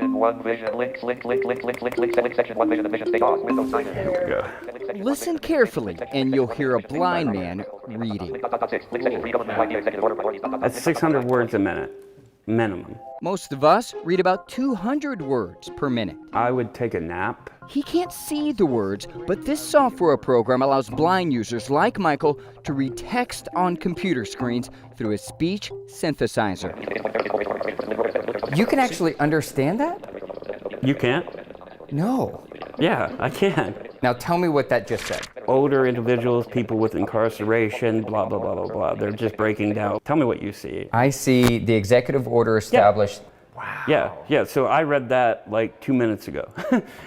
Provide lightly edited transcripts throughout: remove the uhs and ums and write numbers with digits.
Section 1 Vision. Link, Section 1 Vision of Vision State Laws. Windows sign in. Here we go. Listen carefully, and you'll hear a blind man reading. That's 600 words a minute, minimum. Most of us read about 200 words per minute. I would take a nap. He can't see the words, but this software program allows blind users like Michael to read text on computer screens through a speech synthesizer. You can actually understand that? You can't? No. Yeah, I can. Now tell me what that just said. Older individuals, people with incarceration, blah, blah, blah, blah, blah. They're just breaking down. Tell me what you see. I see the executive order established. Wow. Yeah, so I read that like 2 minutes ago.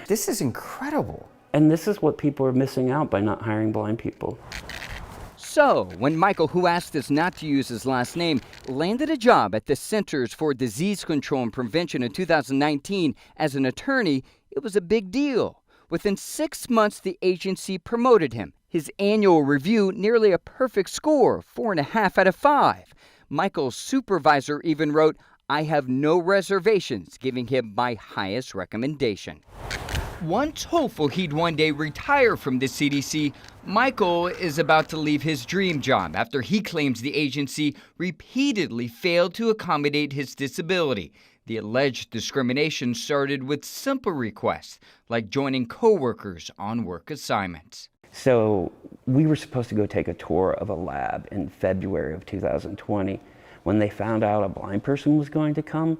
This is incredible. And this is what people are missing out by not hiring blind people. So, when Michael, who asked us not to use his last name, landed a job at the Centers for Disease Control and Prevention in 2019 as an attorney, it was a big deal. Within 6 months, the agency promoted him. His annual review, nearly a perfect score, 4.5 out of 5. Michael's supervisor even wrote, "I have no reservations," giving him my highest recommendation. Once hopeful he'd one day retire from the CDC, Michael is about to leave his dream job after he claims the agency repeatedly failed to accommodate his disability. The alleged discrimination started with simple requests, like joining coworkers on work assignments. So we were supposed to go take a tour of a lab in February of 2020. When they found out a blind person was going to come,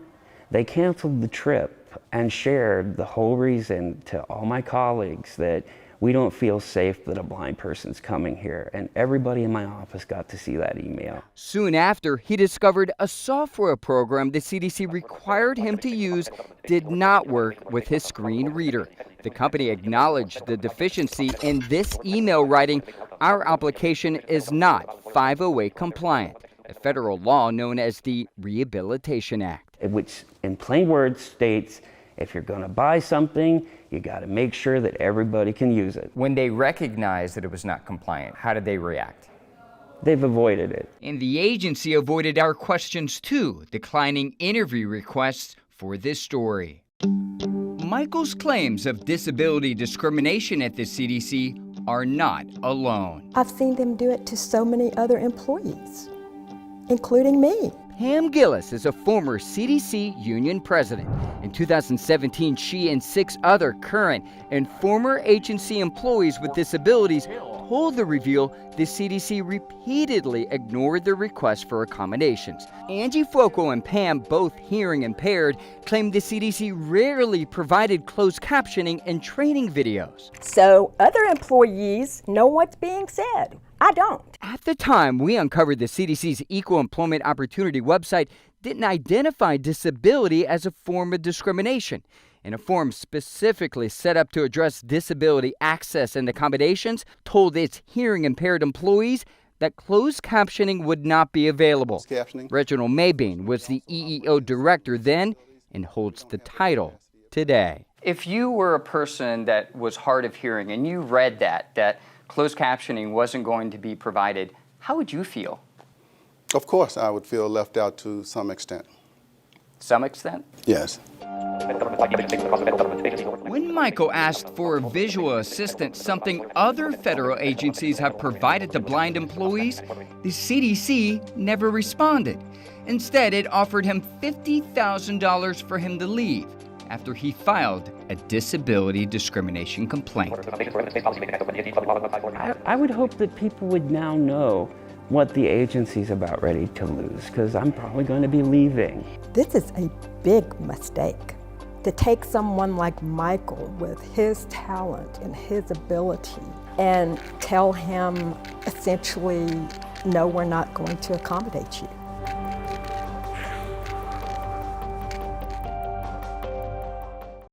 they canceled the trip and shared the whole reason to all my colleagues that we don't feel safe that a blind person's coming here. And everybody in my office got to see that email. Soon after, he discovered a software program the CDC required him to use did not work with his screen reader. The company acknowledged the deficiency in this email, writing, "Our application is not 508 compliant," a federal law known as the Rehabilitation Act. Which in plain words states, if you're gonna buy something, you gotta make sure that everybody can use it. When they recognized that it was not compliant, how did they react? They've avoided it. And the agency avoided our questions too, declining interview requests for this story. Michael's claims of disability discrimination at the CDC are not alone. I've seen them do it to so many other employees, including me. Pam Gillis is a former CDC union president. In 2017, she and 6 other current and former agency employees with disabilities told the Reveal the CDC repeatedly ignored their requests for accommodations. Angie Foco and Pam, both hearing impaired, claimed the CDC rarely provided closed captioning and training videos. So other employees know what's being said. I don't. At the time we uncovered the CDC's Equal Employment Opportunity website didn't identify disability as a form of discrimination. And a form specifically set up to address disability access and accommodations told its hearing impaired employees that closed captioning would not be available. Reginald Mabine was the EEO director then and holds the title today. If you were a person that was hard of hearing and you read that closed captioning wasn't going to be provided, how would you feel? Of course, I would feel left out to some extent. Some extent? Yes. When Michael asked for a visual assistant, something other federal agencies have provided to blind employees, the CDC never responded. Instead, it offered him $50,000 for him to leave after he filed a disability discrimination complaint. I would hope that people would now know what the agency's about ready to lose, because I'm probably going to be leaving. This is a big mistake. To take someone like Michael with his talent and his ability and tell him essentially, no, we're not going to accommodate you.